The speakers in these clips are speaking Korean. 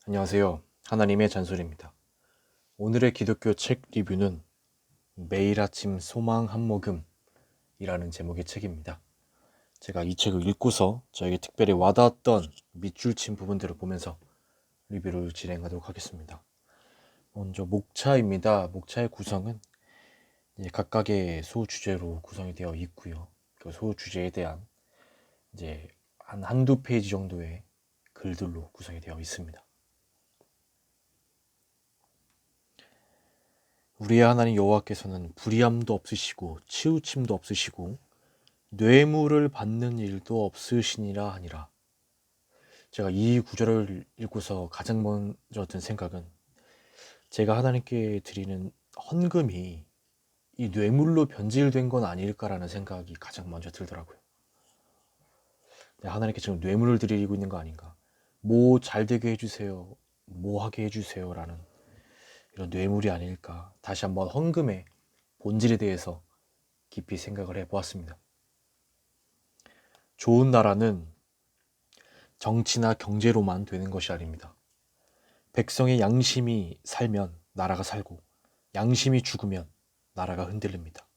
안녕하세요. 하나님의 잔소리입니다. 오늘의 기독교 책 리뷰는 매일 아침 소망 한 모금이라는 제목의 책입니다. 제가 이 책을 읽고서 저에게 특별히 와닿았던 밑줄 친 부분들을 보면서 리뷰를 진행하도록 하겠습니다. 먼저 목차입니다. 목차의 구성은 각각의 소주제로 구성이 되어 있고요. 그 소주제에 대한 한두 페이지 정도의 글들로 구성이 되어 있습니다. 우리의 하나님 여호와께서는 불의함도 없으시고 치우침도 없으시고 뇌물을 받는 일도 없으시니라 하니라. 제가 이 구절을 읽고서 가장 먼저 든 생각은 제가 하나님께 드리는 헌금이 이 뇌물로 변질된 건 아닐까라는 생각이 가장 먼저 들더라고요. 하나님께 지금 뇌물을 드리고 있는 거 아닌가, 뭐 잘되게 해주세요, 뭐 하게 해주세요 라는 이런 뇌물이 아닐까. 다시 한번 헌금의 본질에 대해서 깊이 생각을 해보았습니다. 좋은 나라는 정치나 경제로만 되는 것이 아닙니다. 백성의 양심이 살면 나라가 살고, 양심이 죽으면 나라가 흔들립니다.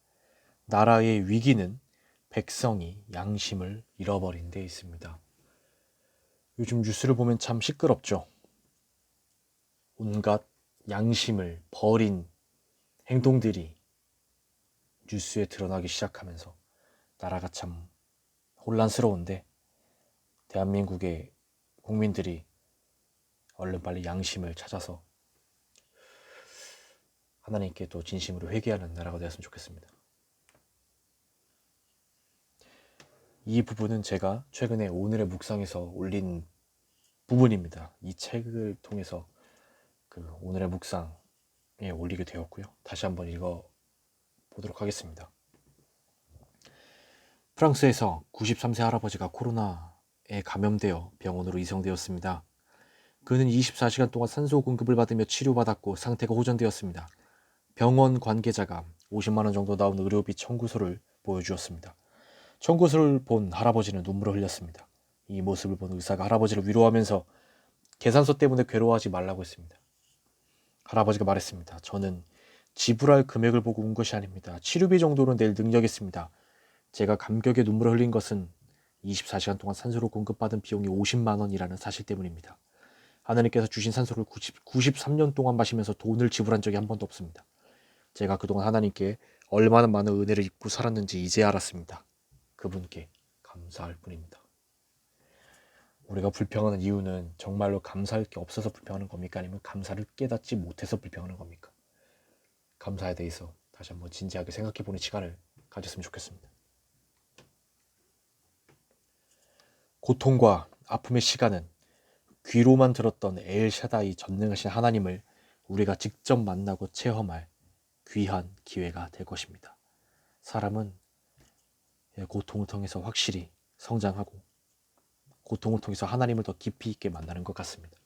나라의 위기는 백성이 양심을 잃어버린 데 있습니다. 요즘 뉴스를 보면 참 시끄럽죠. 온갖 양심을 버린 행동들이 뉴스에 드러나기 시작하면서 나라가 참 혼란스러운데, 대한민국의 국민들이 얼른 빨리 양심을 찾아서 하나님께 또 진심으로 회개하는 나라가 되었으면 좋겠습니다. 이 부분은 제가 최근에 오늘의 묵상에서 올린 부분입니다. 이 책을 통해서 오늘의 묵상에 올리게 되었고요. 다시 한번 읽어보도록 하겠습니다. 프랑스에서 93세 할아버지가 코로나에 감염되어 병원으로 이송되었습니다. 그는 24시간 동안 산소 공급을 받으며 치료받았고 상태가 호전되었습니다. 병원 관계자가 50만 원 정도 나온 의료비 청구서를 보여주었습니다. 청구서를 본 할아버지는 눈물을 흘렸습니다. 이 모습을 본 의사가 할아버지를 위로하면서 계산서 때문에 괴로워하지 말라고 했습니다. 할아버지가 말했습니다. 저는 지불할 금액을 보고 운 것이 아닙니다. 치료비 정도는 낼 능력이 있습니다. 제가 감격에 눈물을 흘린 것은 24시간 동안 산소를 공급받은 비용이 50만 원이라는 사실 때문입니다. 하나님께서 주신 산소를 93년 동안 마시면서 돈을 지불한 적이 한 번도 없습니다. 제가 그동안 하나님께 얼마나 많은 은혜를 입고 살았는지 이제 알았습니다. 그분께 감사할 뿐입니다. 우리가 불평하는 이유는 정말로 감사할 게 없어서 불평하는 겁니까? 아니면 감사를 깨닫지 못해서 불평하는 겁니까? 감사에 대해서 다시 한번 진지하게 생각해보는 시간을 가졌으면 좋겠습니다. 고통과 아픔의 시간은 귀로만 들었던 엘샤다이 전능하신 하나님을 우리가 직접 만나고 체험할 귀한 기회가 될 것입니다. 사람은 고통을 통해서 확실히 성장하고 고통을 통해서 하나님을 더 깊이 있게 만나는 것 같습니다.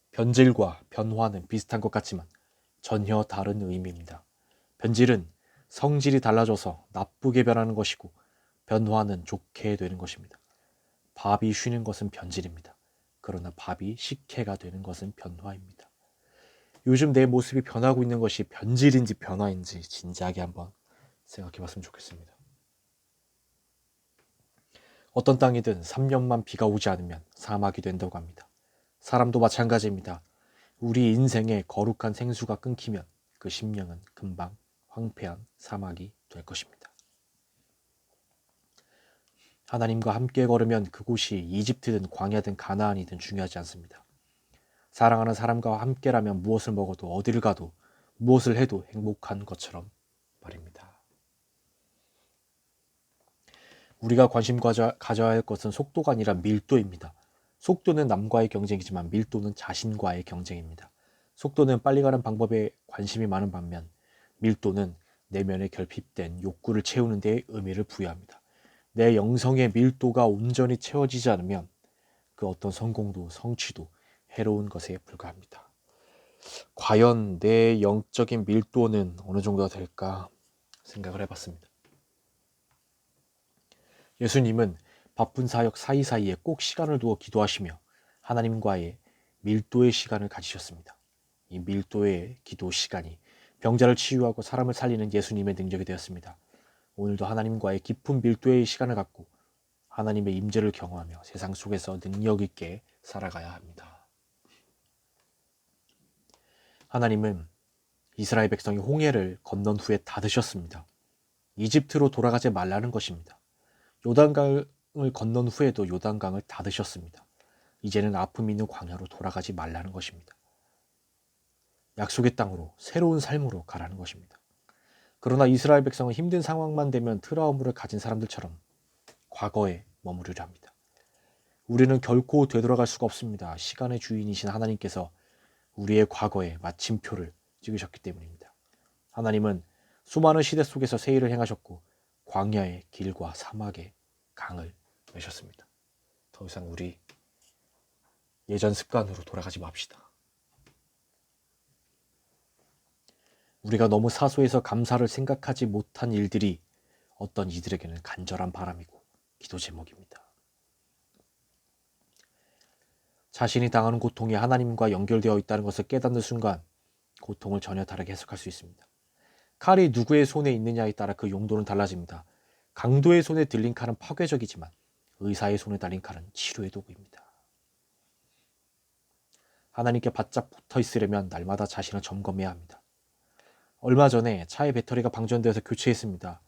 변질과 변화는 비슷한 것 같지만 전혀 다른 의미입니다. 변질은 성질이 달라져서 나쁘게 변하는 것이고 변화는 좋게 되는 것입니다. 밥이 쉬는 것은 변질입니다. 그러나 밥이 식혜가 되는 것은 변화입니다. 요즘 내 모습이 변하고 있는 것이 변질인지 변화인지 진지하게 한번 생각해 봤으면 좋겠습니다. 어떤 땅이든 3년만 비가 오지 않으면 사막이 된다고 합니다. 사람도 마찬가지입니다. 우리 인생의 거룩한 생수가 끊기면 그 심령은 금방 황폐한 사막이 될 것입니다. 하나님과 함께 걸으면 그곳이 이집트든 광야든 가나안이든 중요하지 않습니다. 사랑하는 사람과 함께라면 무엇을 먹어도 어디를 가도 무엇을 해도 행복한 것처럼 말입니다. 우리가 관심 가져야 할 것은 속도가 아니라 밀도입니다. 속도는 남과의 경쟁이지만 밀도는 자신과의 경쟁입니다. 속도는 빨리 가는 방법에 관심이 많은 반면 밀도는 내면에 결핍된 욕구를 채우는 데 의미를 부여합니다. 내 영성의 밀도가 온전히 채워지지 않으면 그 어떤 성공도 성취도 해로운 것에 불과합니다. 과연 내 영적인 밀도는 어느 정도가 될까 생각을 해봤습니다. 예수님은 바쁜 사역 사이사이에 꼭 시간을 두어 기도하시며 하나님과의 밀도의 시간을 가지셨습니다. 이 밀도의 기도 시간이 병자를 치유하고 사람을 살리는 예수님의 능력이 되었습니다. 오늘도 하나님과의 깊은 밀도의 시간을 갖고 하나님의 임재를 경험하며 세상 속에서 능력 있게 살아가야 합니다. 하나님은 이스라엘 백성이 홍해를 건넌 후에 닫으셨습니다. 이집트로 돌아가지 말라는 것입니다. 요단강을 건넌 후에도 요단강을 닫으셨습니다. 이제는 아픔 있는 광야로 돌아가지 말라는 것입니다. 약속의 땅으로 새로운 삶으로 가라는 것입니다. 그러나 이스라엘 백성은 힘든 상황만 되면 트라우마를 가진 사람들처럼 과거에 머무르려 합니다. 우리는 결코 되돌아갈 수가 없습니다. 시간의 주인이신 하나님께서 우리의 과거에 마침표를 찍으셨기 때문입니다. 하나님은 수많은 시대 속에서 새 일을 행하셨고 광야의 길과 사막의 강을 메셨습니다. 더 이상 우리 예전 습관으로 돌아가지 맙시다. 우리가 너무 사소해서 감사를 생각하지 못한 일들이 어떤 이들에게는 간절한 바람이고 기도 제목입니다. 자신이 당하는 고통이 하나님과 연결되어 있다는 것을 깨닫는 순간 고통을 전혀 다르게 해석할 수 있습니다. 칼이 누구의 손에 있느냐에 따라 그 용도는 달라집니다. 강도의 손에 들린 칼은 파괴적이지만 의사의 손에 달린 칼은 치료의 도구입니다. 하나님께 바짝 붙어 있으려면 날마다 자신을 점검해야 합니다. 얼마 전에 차의 배터리가 방전되어서 교체했습니다.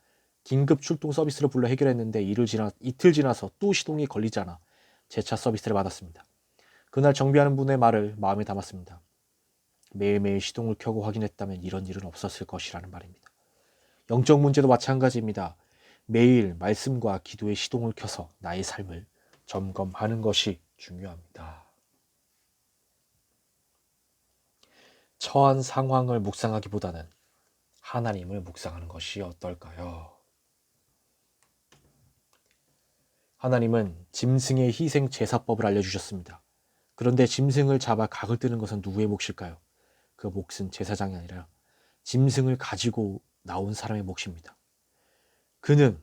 긴급 출동 서비스를 불러 해결했는데 이틀 지나서 또 시동이 걸리지 않아 재차 서비스를 받았습니다. 그날 정비하는 분의 말을 마음에 담았습니다. 매일매일 시동을 켜고 확인했다면 이런 일은 없었을 것이라는 말입니다. 영적 문제도 마찬가지입니다. 매일 말씀과 기도의 시동을 켜서 나의 삶을 점검하는 것이 중요합니다. 처한 상황을 묵상하기보다는 하나님을 묵상하는 것이 어떨까요? 하나님은 짐승의 희생 제사법을 알려주셨습니다. 그런데 짐승을 잡아 각을 뜨는 것은 누구의 몫일까요? 그 몫은 제사장이 아니라 짐승을 가지고 나온 사람의 몫입니다. 그는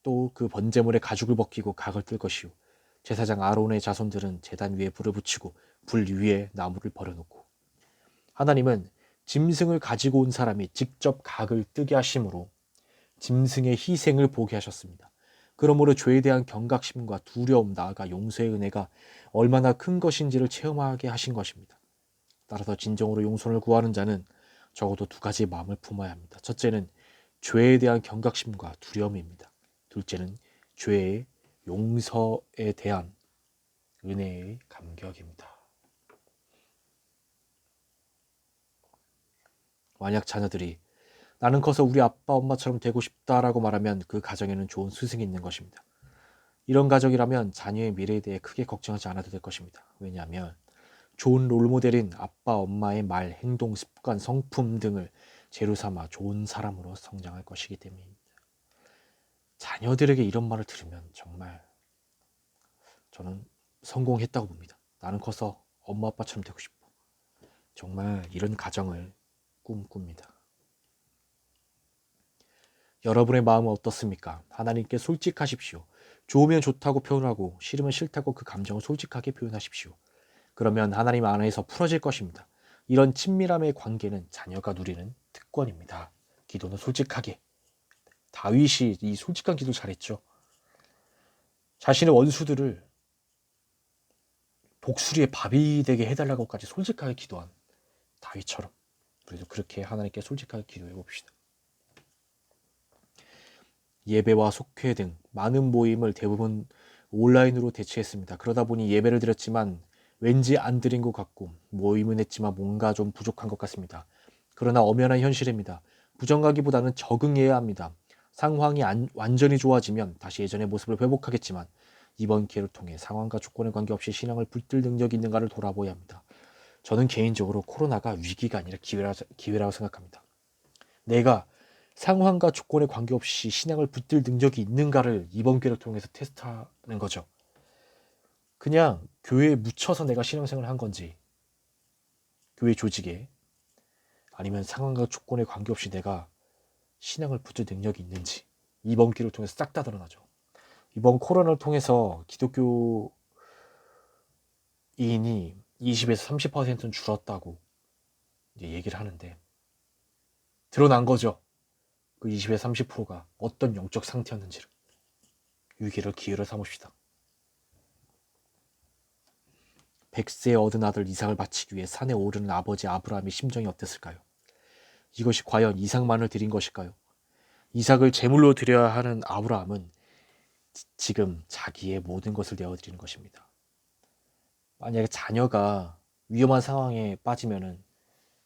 또 그 번제물의 가죽을 벗기고 각을 뜰 것이요 제사장 아론의 자손들은 제단 위에 불을 붙이고 불 위에 나무를 버려놓고 하나님은 짐승을 가지고 온 사람이 직접 각을 뜨게 하심으로 짐승의 희생을 보게 하셨습니다. 그러므로 죄에 대한 경각심과 두려움, 나아가 용서의 은혜가 얼마나 큰 것인지를 체험하게 하신 것입니다. 따라서 진정으로 용서를 구하는 자는 적어도 두 가지 마음을 품어야 합니다. 첫째는 죄에 대한 경각심과 두려움입니다. 둘째는 죄의 용서에 대한 은혜의 감격입니다. 만약 자녀들이 나는 커서 우리 아빠 엄마처럼 되고 싶다라고 말하면 그 가정에는 좋은 스승이 있는 것입니다. 이런 가정이라면 자녀의 미래에 대해 크게 걱정하지 않아도 될 것입니다. 왜냐하면 좋은 롤모델인 아빠 엄마의 말, 행동, 습관, 성품 등을 재료 삼아 좋은 사람으로 성장할 것이기 때문입니다. 자녀들에게 이런 말을 들으면 정말 저는 성공했다고 봅니다. 나는 커서 엄마 아빠처럼 되고 싶어. 정말 이런 가정을 꿈꿉니다. 여러분의 마음은 어떻습니까? 하나님께 솔직하십시오. 좋으면 좋다고 표현하고 싫으면 싫다고 그 감정을 솔직하게 표현하십시오. 그러면 하나님 안에서 풀어질 것입니다. 이런 친밀함의 관계는 자녀가 누리는 특권입니다. 기도는 솔직하게. 다윗이 이 솔직한 기도 잘했죠. 자신의 원수들을 독수리의 밥이 되게 해달라고까지 솔직하게 기도한 다윗처럼 우리도 그렇게 하나님께 솔직하게 기도해 봅시다. 예배와 속회 등 많은 모임을 대부분 온라인으로 대체했습니다. 그러다 보니 예배를 드렸지만 왠지 안 드린 것 같고 모임은 했지만 뭔가 좀 부족한 것 같습니다. 그러나 엄연한 현실입니다. 부정하기보다는 적응해야 합니다. 상황이 완전히 좋아지면 다시 예전의 모습을 회복하겠지만 이번 기회를 통해 상황과 조건에 관계없이 신앙을 붙들 능력이 있는가를 돌아보아야 합니다. 저는 개인적으로 코로나가 위기가 아니라 기회라고 생각합니다. 내가 상황과 조건에 관계없이 신앙을 붙들 능력이 있는가를 이번 기회를 통해서 테스트하는 거죠. 그냥 교회에 묻혀서 내가 신앙생활을 한 건지 교회 조직에 아니면 상황과 조건에 관계없이 내가 신앙을 붙들 능력이 있는지 이번 기회를 통해서 싹 다 드러나죠. 이번 코로나를 통해서 기독교인이 20에서 30%는 줄었다고 이제 얘기를 하는데, 드러난 거죠. 그 20에서 30%가 어떤 영적 상태였는지를. 위기를 기회를 삼읍시다. 100세에 얻은 아들 이삭을 바치기 위해 산에 오르는 아버지 아브라함의 심정이 어땠을까요? 이것이 과연 이삭만을 드린 것일까요? 이삭을 제물로 드려야 하는 아브라함은 지금 자기의 모든 것을 내어드리는 것입니다. 만약에 자녀가 위험한 상황에 빠지면은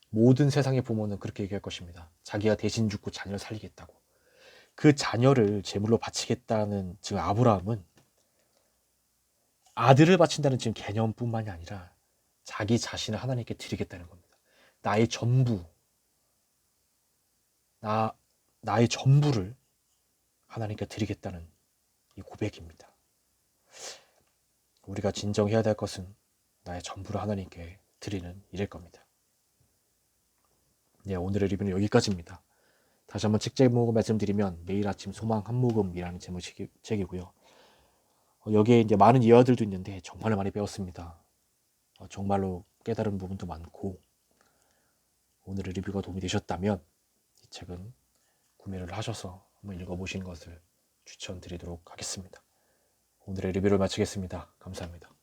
모든 세상의 부모는 그렇게 얘기할 것입니다. 자기가 대신 죽고 자녀를 살리겠다고. 그 자녀를 제물로 바치겠다는 지금 아브라함은 아들을 바친다는 지금 개념뿐만이 아니라 자기 자신을 하나님께 드리겠다는 겁니다. 나의 전부, 나의 전부를 하나님께 드리겠다는 이 고백입니다. 우리가 진정해야 될 것은 나의 전부를 하나님께 드리는 일일 겁니다. 네, 오늘의 리뷰는 여기까지입니다. 다시 한번 책 제목을 말씀드리면 매일 아침 소망 한 모금이라는 책이고요. 여기에 이제 많은 예화들도 있는데 정말 많이 배웠습니다. 정말로 깨달은 부분도 많고, 오늘의 리뷰가 도움이 되셨다면 이 책은 구매를 하셔서 한번 읽어보시는 것을 추천드리도록 하겠습니다. 오늘의 리뷰를 마치겠습니다. 감사합니다.